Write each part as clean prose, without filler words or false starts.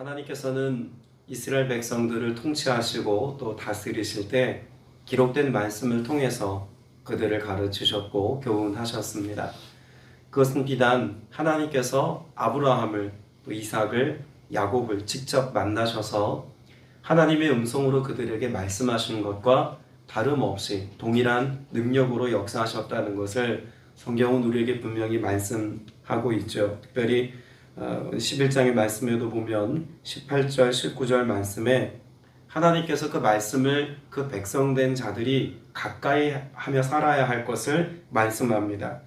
하나님께서는 이스라엘 백성들을 통치하시고 또 다스리실 때 기록된 말씀을 통해서 그들을 가르치셨고 교훈하셨습니다. 그것은 비단 하나님께서 아브라함을 또 이삭을 야곱을 직접 만나셔서 하나님의 음성으로 그들에게 말씀하신 것과 다름없이 동일한 능력으로 역사하셨다는 것을 성경은 우리에게 분명히 말씀하고 있죠. 특별히 11장의 말씀에도 보면 18절, 19절 말씀에 하나님께서 그 말씀을 그 백성된 자들이 가까이 하며 살아야 할 것을 말씀합니다.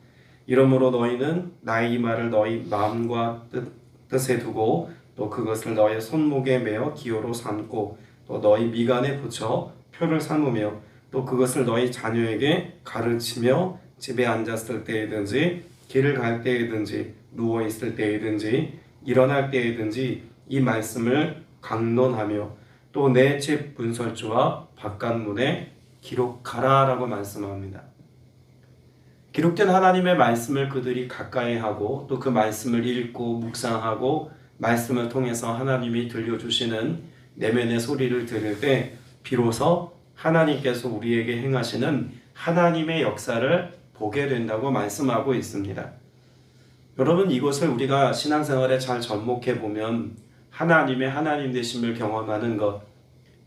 이러므로 너희는 나의 이 말을 너희 마음과 뜻에 두고 또 그것을 너의 손목에 메어 기호로 삼고 또 너희 미간에 붙여 표를 삼으며 또 그것을 너희 자녀에게 가르치며 집에 앉았을 때이든지 길을 갈 때이든지 누워 있을 때이든지 일어날 때이든지 이 말씀을 강론하며 또 내 집 문설주와 바깥문에 기록하라 라고 말씀합니다. 기록된 하나님의 말씀을 그들이 가까이 하고 또 그 말씀을 읽고 묵상하고 말씀을 통해서 하나님이 들려주시는 내면의 소리를 들을 때 비로소 하나님께서 우리에게 행하시는 하나님의 역사를 보게 된다고 말씀하고 있습니다. 여러분, 이것을 우리가 신앙생활에 잘 접목해 보면 하나님의 하나님 되심을 경험하는 것,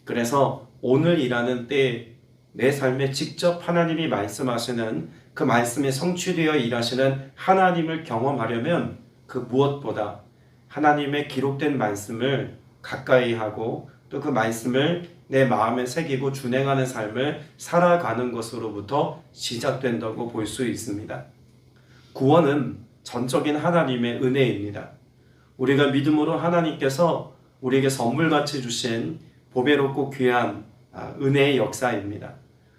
그래서 오늘이라는 때에 내 삶에 직접 하나님이 말씀하시는 그 말씀에 성취되어 일하시는 하나님을 경험하려면 그 무엇보다 하나님의 기록된 말씀을 가까이 하고 또 그 말씀을 내 마음에 새기고 준행하는 삶을 살아가는 것으로부터 시작된다고 볼 수 있습니다. 구원은 전적인 하나님의 은혜입니다. 우리가 믿음으로 하나님께서 우리에게 선물같이 주신 보배롭고 귀한 은혜의 역사입니다.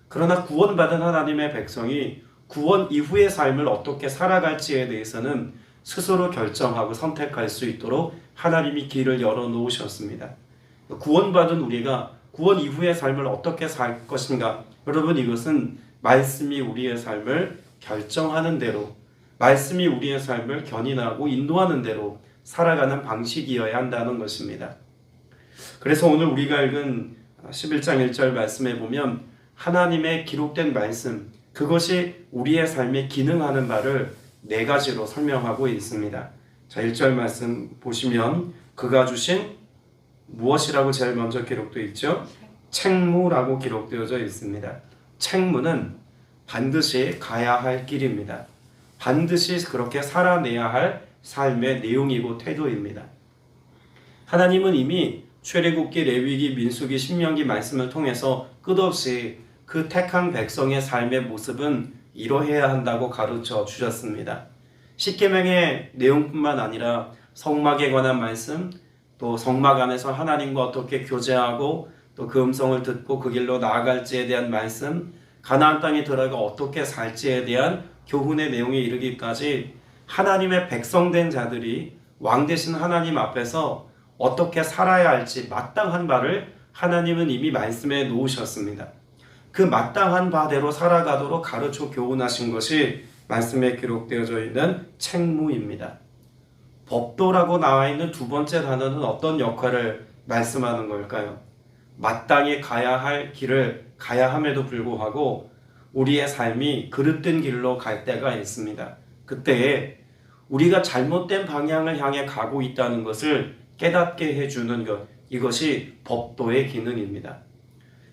그러나 구원받은 하나님의 백성이 구원 이후의 삶을 어떻게 살아갈지에 대해서는 스스로 결정하고 선택할 수 있도록 하나님이 길을 열어놓으셨습니다. 구원받은 우리가 구원 이후의 삶을 어떻게 살 것인가? 여러분, 이것은 말씀이 우리의 삶을 결정하는 대로, 말씀이 우리의 삶을 견인하고 인도하는 대로 살아가는 방식이어야 한다는 것입니다. 그래서 오늘 우리가 읽은 11장 1절 말씀에 보면 하나님의 기록된 말씀, 그것이 우리의 삶에 기능하는 바를 네 가지로 설명하고 있습니다. 자, 1절 말씀 보시면 그가 주신 무엇이라고 제일 먼저 기록되어 있죠? 책무라고 기록되어져 있습니다. 책무는 반드시 가야 할 길입니다. 반드시 그렇게 살아내야 할 삶의 내용이고 태도입니다. 하나님은 이미 출애굽기, 레위기, 민수기, 신명기 말씀을 통해서 끝없이 그 택한 백성의 삶의 모습은 이러해야 한다고 가르쳐 주셨습니다. 십계명의 내용뿐만 아니라 성막에 관한 말씀, 또 성막 안에서 하나님과 어떻게 교제하고 또 그 음성을 듣고 그 길로 나아갈지에 대한 말씀, 가나안 땅에 들어가 어떻게 살지에 대한 교훈의 내용에 이르기까지 하나님의 백성된 자들이 왕 되신 하나님 앞에서 어떻게 살아야 할지 마땅한 바를 하나님은 이미 말씀해 놓으셨습니다. 그 마땅한 바대로 살아가도록 가르쳐 교훈하신 것이 말씀에 기록되어져 있는 책무입니다. 법도라고 나와 있는 두 번째 단어는 어떤 역할을 말씀하는 걸까요? 마땅히 가야 할 길을 가야 함에도 불구하고 우리의 삶이 그릇된 길로 갈 때가 있습니다. 그때에 우리가 잘못된 방향을 향해 가고 있다는 것을 깨닫게 해주는 것, 이것이 법도의 기능입니다.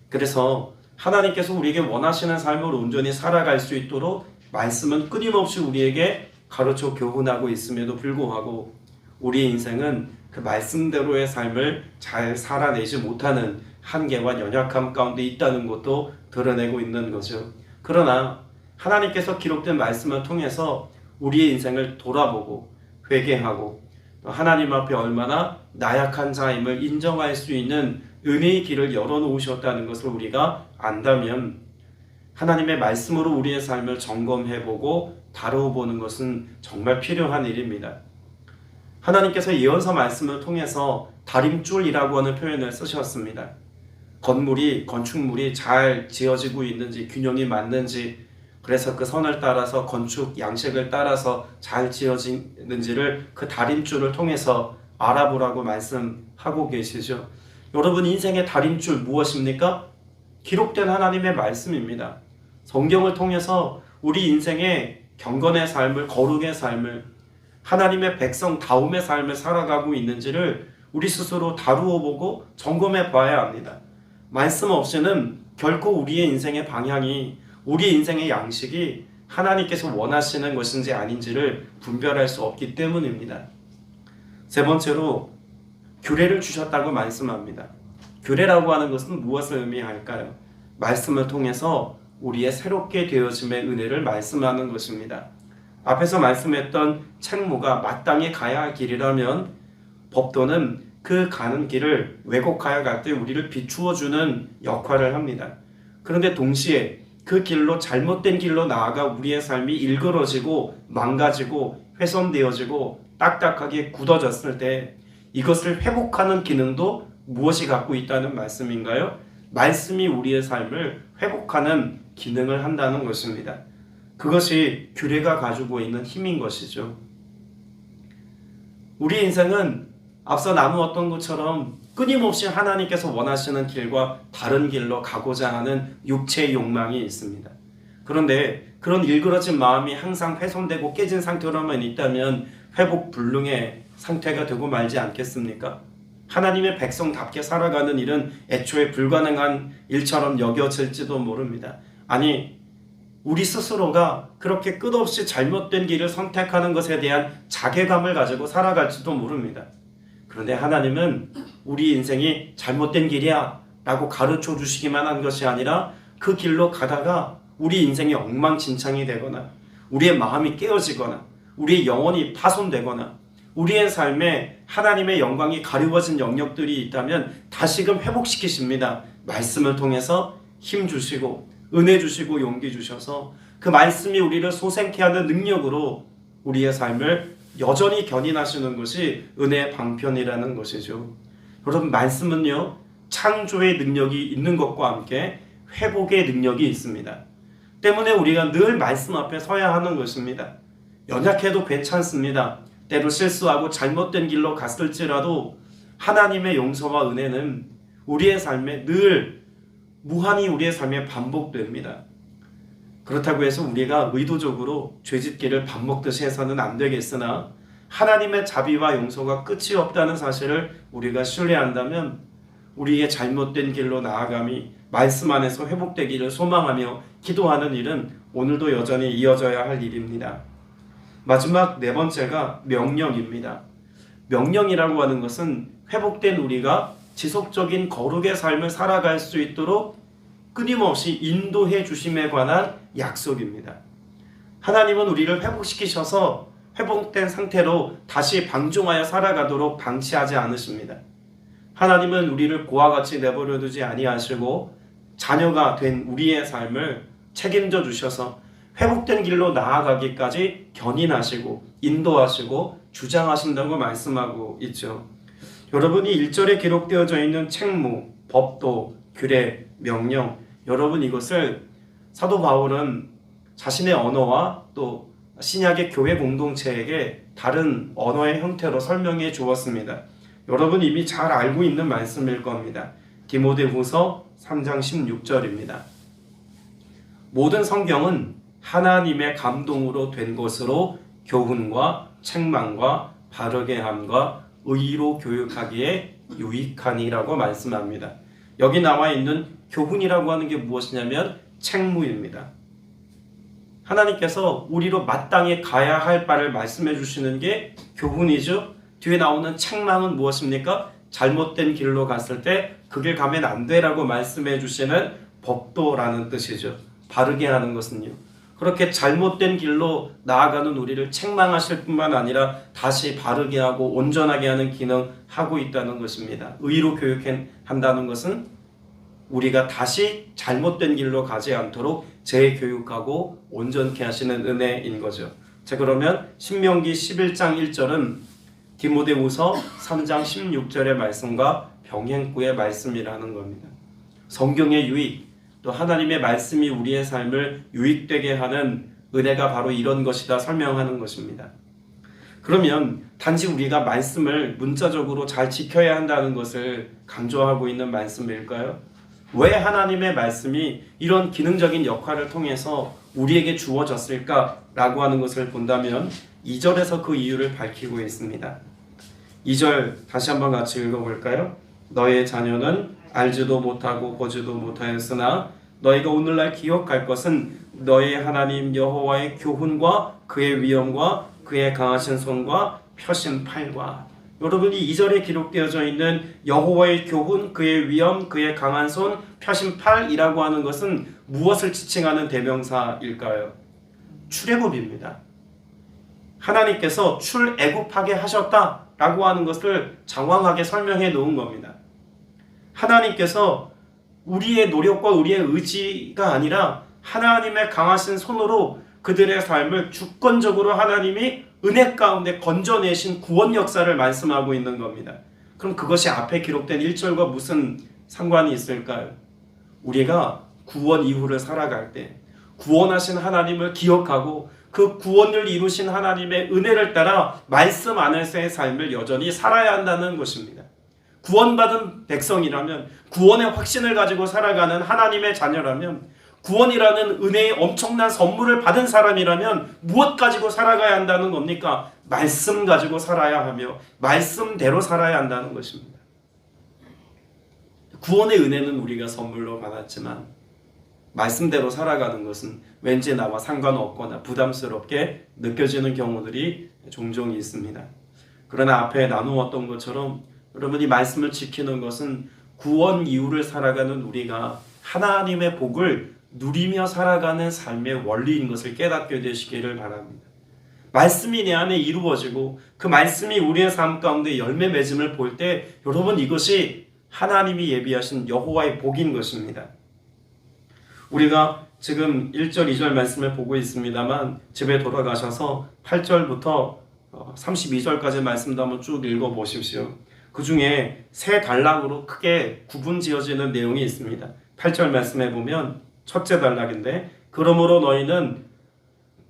그래서 하나님께서 우리에게 원하시는 삶을 온전히 살아갈 수 있도록 말씀은 끊임없이 우리에게 가르쳐 교훈하고 있음에도 불구하고 우리 인생은 그 말씀대로의 삶을 잘 살아내지 못하는 한계와 연약함 가운데 있다는 것도 드러내고 있는 거죠. 그러나 하나님께서 기록된 말씀을 통해서 우리의 인생을 돌아보고 회개하고 하나님 앞에 얼마나 나약한 자임을 인정할 수 있는 은혜의 길을 열어놓으셨다는 것을 우리가 안다면 하나님의 말씀으로 우리의 삶을 점검해보고 다뤄보는 것은 정말 필요한 일입니다. 하나님께서 예언서 말씀을 통해서 다림줄이라고 하는 표현을 쓰셨습니다. 건축물이 잘 지어지고 있는지, 균형이 맞는지, 그래서 그 선을 따라서 건축 양식을 따라서 잘 지어지는지를 그 다림줄을 통해서 알아보라고 말씀하고 계시죠. 여러분, 인생의 달인줄 무엇입니까? 기록된 하나님의 말씀입니다. 성경을 통해서 우리 인생의 경건의 삶을, 거룩의 삶을, 하나님의 백성다움의 삶을 살아가고 있는지를 우리 스스로 다루어 보고 점검해 봐야 합니다. 말씀 없이는 결코 우리의 인생의 방향이, 우리 인생의 양식이 하나님께서 원하시는 것인지 아닌지를 분별할 수 없기 때문입니다. 세 번째로 규례를 주셨다고 말씀합니다. 규례라고 하는 것은 무엇을 의미할까요? 말씀을 통해서 우리의 새롭게 되어짐의 은혜를 말씀하는 것입니다. 앞에서 말씀했던 책무가 마땅히 가야 할 길이라면 법도는 그 가는 길을 왜곡하여 갈 때 우리를 비추어주는 역할을 합니다. 그런데 동시에 그 길로, 잘못된 길로 나아가 우리의 삶이 일그러지고 망가지고 훼손되어지고 딱딱하게 굳어졌을 때 이것을 회복하는 기능도 무엇이 갖고 있다는 말씀인가요? 말씀이 우리의 삶을 회복하는 기능을 한다는 것입니다. 그것이 규례가 가지고 있는 힘인 것이죠. 우리 인생은 앞서 나누었던 것처럼 끊임없이 하나님께서 원하시는 길과 다른 길로 가고자 하는 육체의 욕망이 있습니다. 그런데 그런 일그러진 마음이 항상 훼손되고 깨진 상태로만 있다면 회복 불능의 상태가 되고 말지 않겠습니까? 하나님의 백성답게 살아가는 일은 애초에 불가능한 일처럼 여겨질지도 모릅니다. 아니, 우리 스스로가 그렇게 끝없이 잘못된 길을 선택하는 것에 대한 자괴감을 가지고 살아갈지도 모릅니다. 그런데 하나님은 우리 인생이 잘못된 길이야 라고 가르쳐 주시기만 한 것이 아니라 그 길로 가다가 우리 인생이 엉망진창이 되거나 우리의 마음이 깨어지거나 우리의 영혼이 파손되거나 우리의 삶에 하나님의 영광이 가리워진 영역들이 있다면 다시금 회복시키십니다. 말씀을 통해서 힘 주시고 은혜 주시고 용기 주셔서 그 말씀이 우리를 소생케 하는 능력으로 우리의 삶을 여전히 견인하시는 것이 은혜의 방편이라는 것이죠. 여러분, 말씀은요, 창조의 능력이 있는 것과 함께 회복의 능력이 있습니다. 때문에 우리가 늘 말씀 앞에 서야 하는 것입니다. 연약해도 괜찮습니다. 때로 실수하고 잘못된 길로 갔을지라도 하나님의 용서와 은혜는 우리의 삶에 늘 무한히 우리의 삶에 반복됩니다. 그렇다고 해서 우리가 의도적으로 죄짓기를 밥 먹듯이 해서는 안 되겠으나 하나님의 자비와 용서가 끝이 없다는 사실을 우리가 신뢰한다면 우리의 잘못된 길로 나아감이 말씀 안에서 회복되기를 소망하며 기도하는 일은 오늘도 여전히 이어져야 할 일입니다. 마지막 네 번째가 명령입니다. 명령이라고 하는 것은 회복된 우리가 지속적인 거룩의 삶을 살아갈 수 있도록 끊임없이 인도해 주심에 관한 약속입니다. 하나님은 우리를 회복시키셔서 회복된 상태로 다시 방종하여 살아가도록 방치하지 않으십니다. 하나님은 우리를 고와 같이 내버려 두지 아니하시고 자녀가 된 우리의 삶을 책임져 주셔서 회복된 길로 나아가기까지 견인하시고 인도하시고 주장하신다고 말씀하고 있죠. 여러분이 1절에 기록되어져 있는 책무, 법도, 규례, 명령, 여러분 이것을 사도 바울은 자신의 언어와 또 신약의 교회 공동체에게 다른 언어의 형태로 설명해 주었습니다. 여러분 이미 잘 알고 있는 말씀일 겁니다. 디모데후서 3장 16절입니다. 모든 성경은 하나님의 감동으로 된 것으로 교훈과 책망과 바르게 함과 의로 교육하기에 유익하니라고 말씀합니다. 여기 나와 있는 교훈이라고 하는 게 무엇이냐면 책무입니다. 하나님께서 우리로 마땅히 가야 할 바를 말씀해 주시는 게 교훈이죠. 뒤에 나오는 책망은 무엇입니까? 잘못된 길로 갔을 때 그 길 가면 안 되라고 말씀해 주시는 법도라는 뜻이죠. 바르게 하는 것은요. 그렇게 잘못된 길로 나아가는 우리를 책망하실 뿐만 아니라 다시 바르게 하고 온전하게 하는 기능 하고 있다는 것입니다. 의로 교육한다는 것은 우리가 다시 잘못된 길로 가지 않도록 재교육하고 온전케 하시는 은혜인 거죠. 자, 그러면 신명기 11장 1절은 디모데후서 3장 16절의 말씀과 병행구의 말씀이라는 겁니다. 성경의 유익, 또 하나님의 말씀이 우리의 삶을 유익되게 하는 은혜가 바로 이런 것이다 설명하는 것입니다. 그러면 단지 우리가 말씀을 문자적으로 잘 지켜야 한다는 것을 강조하고 있는 말씀일까요? 왜 하나님의 말씀이 이런 기능적인 역할을 통해서 우리에게 주어졌을까라고 하는 것을 본다면 2절에서 그 이유를 밝히고 있습니다. 2절 다시 한번 같이 읽어볼까요? 너의 자녀는 알지도 못하고 보지도 못하였으나 너희가 오늘날 기억할 것은 너의 하나님 여호와의 교훈과 그의 위엄과 그의 강하신 손과 펴신 팔과. 여러분이 2절에 기록되어져 있는 여호와의 교훈, 그의 위엄, 그의 강한 손, 펴신 팔이라고 하는 것은 무엇을 지칭하는 대명사일까요? 출애굽입니다. 하나님께서 출애굽하게 하셨다라고 하는 것을 장황하게 설명해 놓은 겁니다. 하나님께서 우리의 노력과 우리의 의지가 아니라 하나님의 강하신 손으로 그들의 삶을 주권적으로 하나님이 은혜 가운데 건져내신 구원 역사를 말씀하고 있는 겁니다. 그럼 그것이 앞에 기록된 1절과 무슨 상관이 있을까요? 우리가 구원 이후를 살아갈 때 구원하신 하나님을 기억하고 그 구원을 이루신 하나님의 은혜를 따라 말씀 안에서의 삶을 여전히 살아야 한다는 것입니다. 구원받은 백성이라면, 구원의 확신을 가지고 살아가는 하나님의 자녀라면, 구원이라는 은혜의 엄청난 선물을 받은 사람이라면 무엇 가지고 살아가야 한다는 겁니까? 말씀 가지고 살아야 하며 말씀대로 살아야 한다는 것입니다. 구원의 은혜는 우리가 선물로 받았지만 말씀대로 살아가는 것은 왠지 나와 상관없거나 부담스럽게 느껴지는 경우들이 종종 있습니다. 그러나 앞에 나누었던 것처럼 여러분이 말씀을 지키는 것은 구원 이후를 살아가는 우리가 하나님의 복을 누리며 살아가는 삶의 원리인 것을 깨닫게 되시기를 바랍니다. 말씀이 내 안에 이루어지고 그 말씀이 우리의 삶 가운데 열매 맺음을 볼 때 여러분 이것이 하나님이 예비하신 여호와의 복인 것입니다. 우리가 지금 1절 2절 말씀을 보고 있습니다만 집에 돌아가셔서 8절부터 32절까지 말씀도 한번 쭉 읽어보십시오. 그 중에 세 단락으로 크게 구분 지어지는 내용이 있습니다. 8절 말씀에 보면 첫째 단락인데, 그러므로 너희는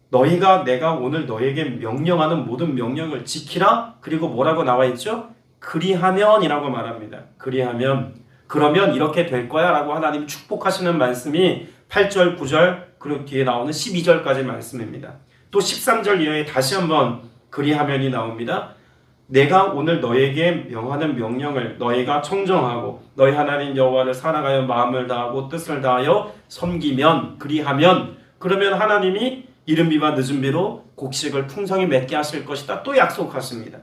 너희가 내가 오늘 너에게 명령하는 모든 명령을 지키라. 그리고 뭐라고 나와 있죠? 그리하면이라고 말합니다. 그리하면, 그러면 이렇게 될 거야 라고 하나님이 축복하시는 말씀이 8절 9절 그리고 뒤에 나오는 12절까지 말씀입니다. 또 13절 이하에 다시 한번 그리하면이 나옵니다. 내가 오늘 너에게 명하는 명령을 너희가 청정하고 너희 하나님 여호와를 사랑하여 마음을 다하고 뜻을 다하여 섬기면, 그리하면, 그러면 하나님이 이른 비와 늦은 비로 곡식을 풍성히 맺게 하실 것이다 또 약속하십니다.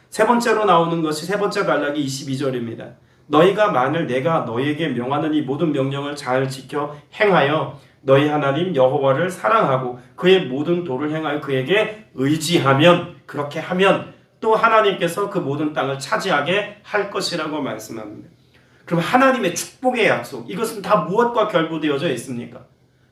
세 번째로 나오는 것이 세 번째 단락이 22절입니다. 너희가 만일 내가 너희에게 명하는 이 모든 명령을 잘 지켜 행하여 너희 하나님 여호와를 사랑하고 그의 모든 도를 행하여 그에게 의지하면, 그렇게 하면 또 하나님께서 그 모든 땅을 차지하게 할 것이라고 말씀합니다. 그럼 하나님의 축복의 약속, 이것은 다 무엇과 결부되어져 있습니까?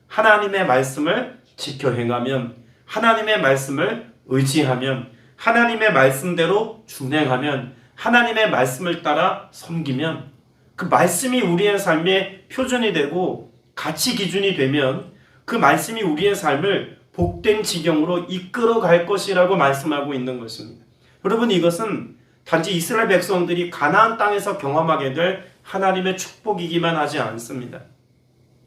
하나님의 말씀을 지켜 행하면, 하나님의 말씀을 의지하면, 하나님의 말씀대로 준행하면, 하나님의 말씀을 따라 섬기면, 그 말씀이 우리의 삶의 표준이 되고 가치 기준이 되면 그 말씀이 우리의 삶을 복된 지경으로 이끌어 갈 것이라고 말씀하고 있는 것입니다. 여러분, 이것은 단지 이스라엘 백성들이 가나안 땅에서 경험하게 될 하나님의 축복이기만 하지 않습니다.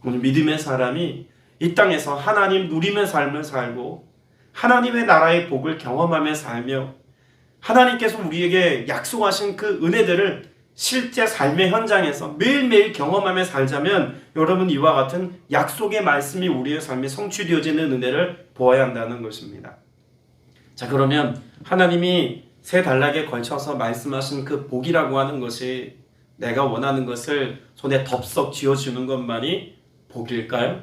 오늘 믿음의 사람이 이 땅에서 하나님 누리며 삶을 살고 하나님의 나라의 복을 경험하며 살며 하나님께서 우리에게 약속하신 그 은혜들을 실제 삶의 현장에서 매일매일 경험하며 살자면 여러분 이와 같은 약속의 말씀이 우리의 삶에 성취되어지는 은혜를 보아야 한다는 것입니다. 자, 그러면 하나님이 세 단락에 걸쳐서 말씀하신 그 복이라고 하는 것이 내가 원하는 것을 손에 덥석 쥐어주는 것만이 복일까요?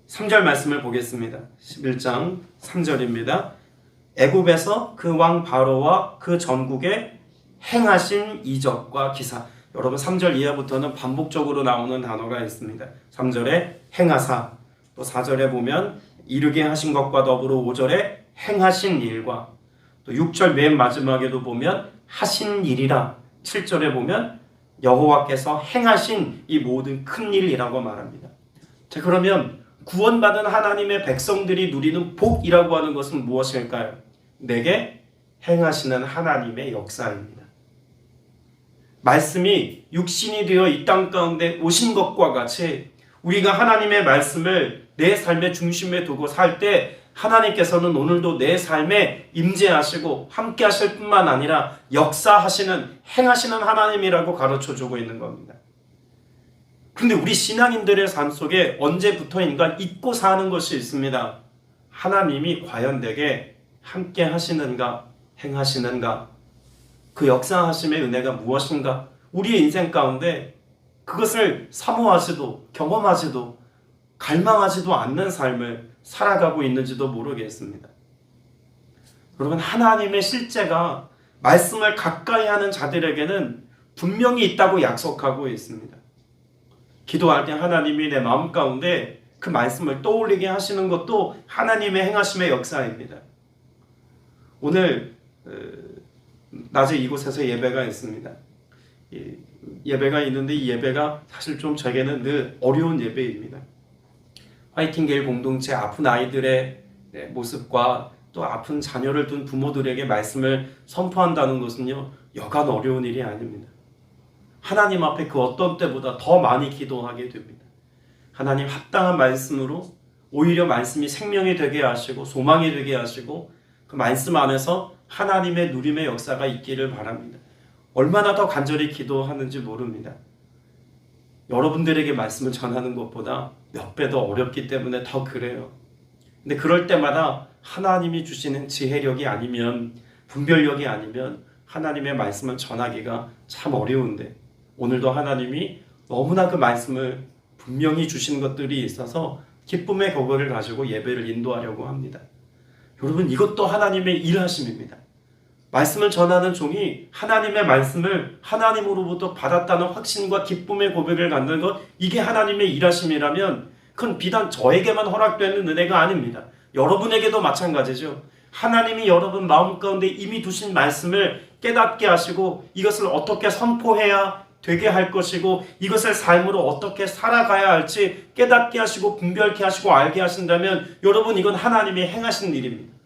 3절 말씀을 보겠습니다. 11장 3절입니다. 애굽에서 그 왕 바로와 그 전국에 행하신 이적과 기사. 여러분 3절 이하부터는 반복적으로 나오는 단어가 있습니다. 3절에 행하사, 또 4절에 보면 이르게 하신 것과 더불어 5절에 행하신 일과, 또 6절 맨 마지막에도 보면 하신 일이라, 7절에 보면 여호와께서 행하신 이 모든 큰 일이라고 말합니다. 자, 그러면 구원받은 하나님의 백성들이 누리는 복이라고 하는 것은 무엇일까요? 내게 행하시는 하나님의 역사입니다. 말씀이 육신이 되어 이 땅 가운데 오신 것과 같이 우리가 하나님의 말씀을 내 삶의 중심에 두고 살 때 하나님께서는 오늘도 내 삶에 임재하시고 함께 하실 뿐만 아니라 역사하시는, 행하시는 하나님이라고 가르쳐주고 있는 겁니다. 그런데 우리 신앙인들의 삶 속에 언제부터인가 잊고 사는 것이 있습니다. 하나님이 과연 내게 함께 하시는가, 행하시는가, 그 역사하심의 은혜가 무엇인가, 우리의 인생 가운데 그것을 사모하지도 경험하지도 갈망하지도 않는 삶을 살아가고 있는지도 모르겠습니다. 여러분, 하나님의 실제가 말씀을 가까이 하는 자들에게는 분명히 있다고 약속하고 있습니다. 기도할 때 하나님이 내 마음 가운데 그 말씀을 떠올리게 하시는 것도 하나님의 행하심의 역사입니다. 오늘 낮에 이곳에서 예배가 있습니다. 예배가 있는데 이 예배가 사실 좀 저에게는 늘 어려운 예배입니다. 화이팅게일 공동체 아픈 아이들의 모습과 또 아픈 자녀를 둔 부모들에게 말씀을 선포한다는 것은요, 여간 어려운 일이 아닙니다. 하나님 앞에 그 어떤 때보다 더 많이 기도하게 됩니다. 하나님 합당한 말씀으로 오히려 말씀이 생명이 되게 하시고 소망이 되게 하시고 그 말씀 안에서 하나님의 누림의 역사가 있기를 바랍니다. 얼마나 더 간절히 기도하는지 모릅니다. 여러분들에게 말씀을 전하는 것보다 몇 배 더 어렵기 때문에 더 그래요. 근데 그럴 때마다 하나님이 주시는 지혜력이 아니면, 분별력이 아니면 하나님의 말씀을 전하기가 참 어려운데, 오늘도 하나님이 너무나 그 말씀을 분명히 주신 것들이 있어서 기쁨의 고거를 가지고 예배를 인도하려고 합니다. 여러분, 이것도 하나님의 일하심입니다. 말씀을 전하는 종이 하나님의 말씀을 하나님으로부터 받았다는 확신과 기쁨의 고백을 갖는 것, 이게 하나님의 일하심이라면 그건 비단 저에게만 허락되는 은혜가 아닙니다. 여러분에게도 마찬가지죠. 하나님이 여러분 마음 가운데 이미 두신 말씀을 깨닫게 하시고 이것을 어떻게 선포해야 되게 할 것이고 이것을 삶으로 어떻게 살아가야 할지 깨닫게 하시고 분별케 하시고 알게 하신다면 여러분, 이건 하나님이 행하신 일입니다.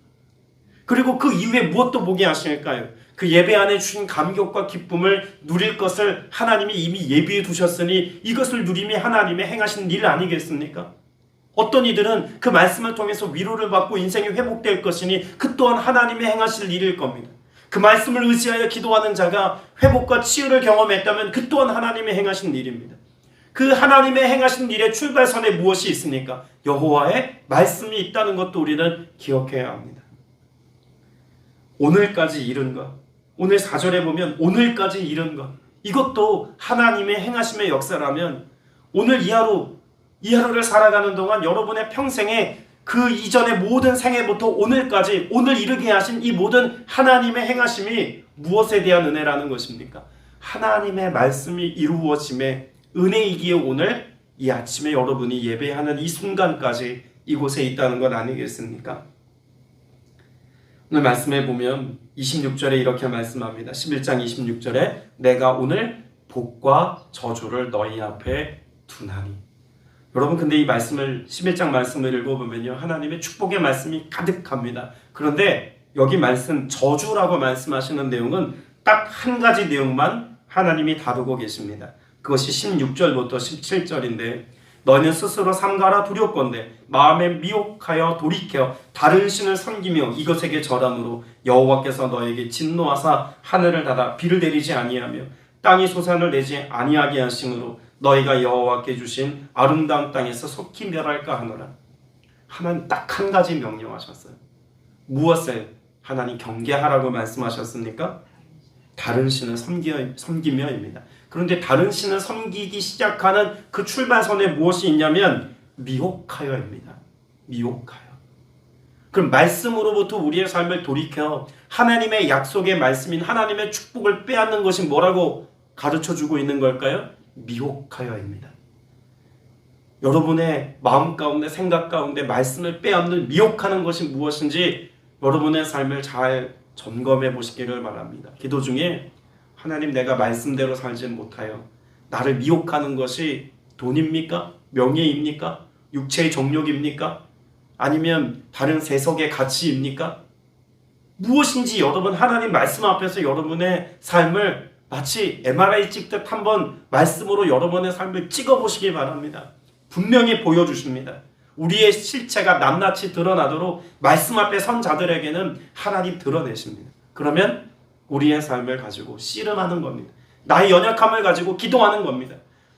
그리고 그 이후에 무엇도 보게 하실까요? 그 예배 안에 주신 감격과 기쁨을 누릴 것을 하나님이 이미 예비해 두셨으니 이것을 누림이 하나님의 행하신 일 아니겠습니까? 어떤 이들은 그 말씀을 통해서 위로를 받고 인생이 회복될 것이니 그 또한 하나님의 행하실 일일 겁니다. 그 말씀을 의지하여 기도하는 자가 회복과 치유를 경험했다면 그 또한 하나님의 행하신 일입니다. 그 하나님의 행하신 일의 출발선에 무엇이 있습니까? 여호와의 말씀이 있다는 것도 우리는 기억해야 합니다. 오늘까지 이른 것, 오늘 4절에 보면 오늘까지 이른 것, 이것도 하나님의 행하심의 역사라면 오늘 이 하루를 살아가는 동안 여러분의 평생에 그 이전의 모든 생애부터 오늘까지, 오늘 이르게 하신 이 모든 하나님의 행하심이 무엇에 대한 은혜라는 것입니까? 하나님의 말씀이 이루어짐의 은혜이기에 오늘 이 아침에 여러분이 예배하는 이 순간까지 이곳에 있다는 것 아니겠습니까? 오늘 말씀해 보면 26절에 이렇게 말씀합니다. 11장 26절에 내가 오늘 복과 저주를 너희 앞에 두나니. 여러분, 근데 이 말씀을 11장 말씀을 읽어보면요, 하나님의 축복의 말씀이 가득합니다. 그런데 여기 말씀 저주라고 말씀하시는 내용은 딱 한 가지 내용만 하나님이 다루고 계십니다. 그것이 16절부터 17절인데 너희는 스스로 삼가라 두렵건대 마음에 미혹하여 돌이켜 다른 신을 섬기며 이것에게 절함으로 여호와께서 너에게 진노하사 하늘을 닫아 비를 내리지 아니하며 땅이 소산을 내지 아니하게 하심으로 너희가 여호와께 주신 아름다운 땅에서 속히 멸할까 하노라. 하나님 딱 한 가지 명령하셨어요. 무엇을 하나님 경계하라고 말씀하셨습니까? 다른 신을 섬기며입니다. 그런데 다른 신을 섬기기 시작하는 그 출발선에 무엇이 있냐면 미혹하여입니다. 미혹하여. 그럼 말씀으로부터 우리의 삶을 돌이켜 하나님의 약속의 말씀인 하나님의 축복을 빼앗는 것이 뭐라고 가르쳐주고 있는 걸까요? 미혹하여입니다. 여러분의 마음 가운데, 생각 가운데 말씀을 빼앗는 미혹하는 것이 무엇인지 여러분의 삶을 잘 점검해 보시기를 바랍니다. 기도 중에 하나님, 내가 말씀대로 살지 못하여 나를 미혹하는 것이 돈입니까? 명예입니까? 육체의 정욕입니까? 아니면 다른 세속의 가치입니까? 무엇인지 여러분 하나님 말씀 앞에서 여러분의 삶을 마치 MRI 찍듯 한번 말씀으로 여러분의 삶을 찍어보시기 바랍니다. 분명히 보여주십니다. 우리의 실체가 낱낱이 드러나도록 말씀 앞에 선 자들에게는 하나님 드러내십니다. 그러면 우리의 삶을 가지고 씨름하는 겁니다. 나의 연약함을 가지고 기도하는 겁니다.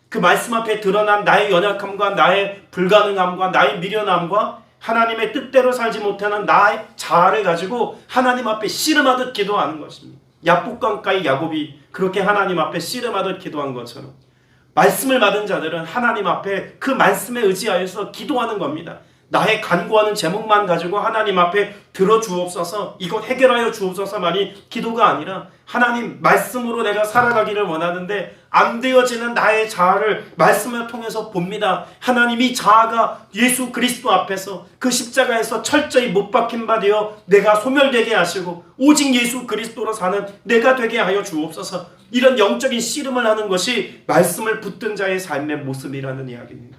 그 말씀 앞에 드러난 나의 연약함과 나의 불가능함과 나의 미련함과 하나님의 뜻대로 살지 못하는 나의 자아를 가지고 하나님 앞에 씨름하듯 기도하는 것입니다. 야복강가의 야곱이 그렇게 하나님 앞에 씨름하듯 기도한 것처럼 말씀을 받은 자들은 하나님 앞에 그 말씀에 의지하여서 기도하는 겁니다. 나의 간구하는 제목만 가지고 하나님 앞에 들어주옵소서, 이것 해결하여 주옵소서만이 기도가 아니라 하나님 말씀으로 내가 살아가기를 원하는데 안 되어지는 나의 자아를 말씀을 통해서 봅니다. 하나님이 자아가 예수 그리스도 앞에서 그 십자가에서 철저히 못 박힌 바 되어 내가 소멸되게 하시고 오직 예수 그리스도로 사는 내가 되게 하여 주옵소서. 이런 영적인 씨름을 하는 것이 말씀을 붙든 자의 삶의 모습이라는 이야기입니다.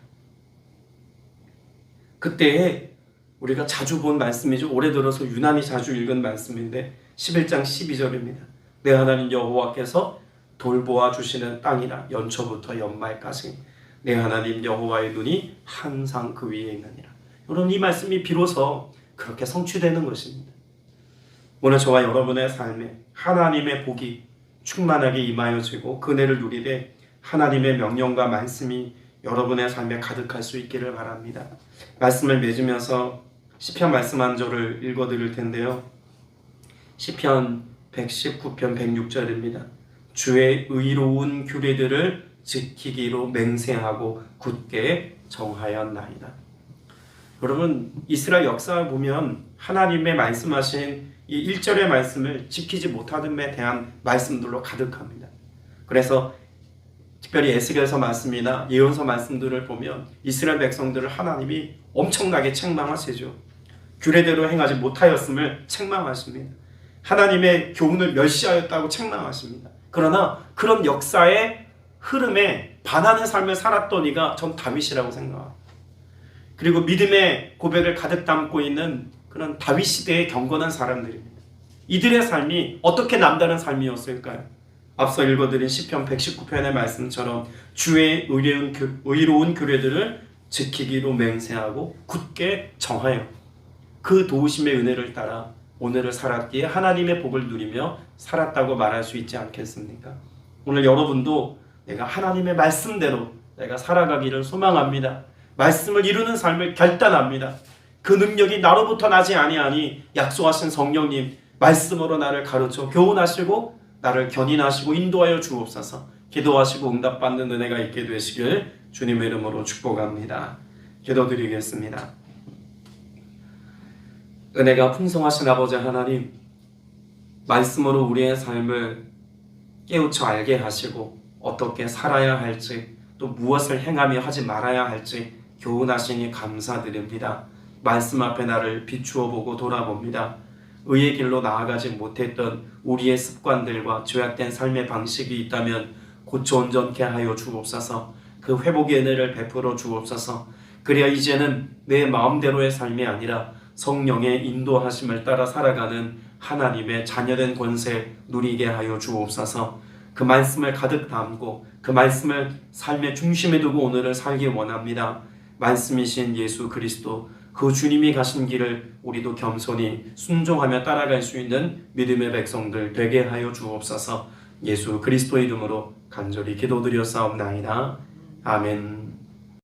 그때 우리가 자주 본 말씀이죠. 올해 들어서 유난히 자주 읽은 말씀인데 11장 12절입니다. 내 하나님 여호와께서 돌보아 주시는 땅이라 연초부터 연말까지 내 하나님 여호와의 눈이 항상 그 위에 있느니라. 여러분, 이 말씀이 비로소 그렇게 성취되는 것입니다. 오늘 저와 여러분의 삶에 하나님의 복이 충만하게 임하여지고 그네를 누리되 하나님의 명령과 말씀이 여러분의 삶에 가득할 수 있기를 바랍니다. 말씀을 맺으면서 시편 말씀 한 절을 읽어드릴 텐데요. 시편 119편 106절입니다. 주의 의로운 규례들을 지키기로 맹세하고 굳게 정하였나이다. 여러분, 이스라엘 역사를 보면 하나님의 말씀하신 이 1절의 말씀을 지키지 못하는 데 대한 말씀들로 가득합니다. 그래서 특별히 에스겔서 말씀이나 예언서 말씀들을 보면 이스라엘 백성들을 하나님이 엄청나게 책망하시죠. 규례대로 행하지 못하였음을 책망하십니다. 하나님의 교훈을 멸시하였다고 책망하십니다. 그러나 그런 역사의 흐름에 반하는 삶을 살았던 이가 전 다윗이라고 생각합니다. 그리고 믿음의 고백을 가득 담고 있는 그런 다윗 시대의 경건한 사람들입니다. 이들의 삶이 어떻게 남다른 삶이었을까요? 앞서 읽어드린 시편 119편의 말씀처럼 주의 의로운 규례들을 지키기로 맹세하고 굳게 정하여 그 도우심의 은혜를 따라 오늘을 살았기에 하나님의 복을 누리며 살았다고 말할 수 있지 않겠습니까? 오늘 여러분도 내가 하나님의 말씀대로 내가 살아가기를 소망합니다. 말씀을 이루는 삶을 결단합니다. 그 능력이 나로부터 나지 아니하니 약속하신 성령님 말씀으로 나를 가르쳐 교훈하시고 나를 견인하시고 인도하여 주옵소서. 기도하시고 응답받는 은혜가 있게 되시길 주님의 이름으로 축복합니다. 기도드리겠습니다. 은혜가 풍성하신 아버지 하나님, 말씀으로 우리의 삶을 깨우쳐 알게 하시고 어떻게 살아야 할지 또 무엇을 행하며 하지 말아야 할지 교훈하시니 감사드립니다. 말씀 앞에 나를 비추어 보고 돌아봅니다. 의의 길로 나아가지 못했던 우리의 습관들과 죄악된 삶의 방식이 있다면 고쳐 온전케 하여 주옵소서. 그 회복의 은혜를 베풀어 주옵소서. 그래야 이제는 내 마음대로의 삶이 아니라 성령의 인도하심을 따라 살아가는 하나님의 자녀된 권세 누리게 하여 주옵소서. 그 말씀을 가득 담고 그 말씀을 삶의 중심에 두고 오늘을 살기 원합니다. 말씀이신 예수 그리스도, 그 주님이 가신 길을 우리도 겸손히 순종하며 따라갈 수 있는 믿음의 백성들 되게 하여 주옵소서. 예수 그리스도의 이름으로 간절히 기도드렸사옵나이다. 아멘.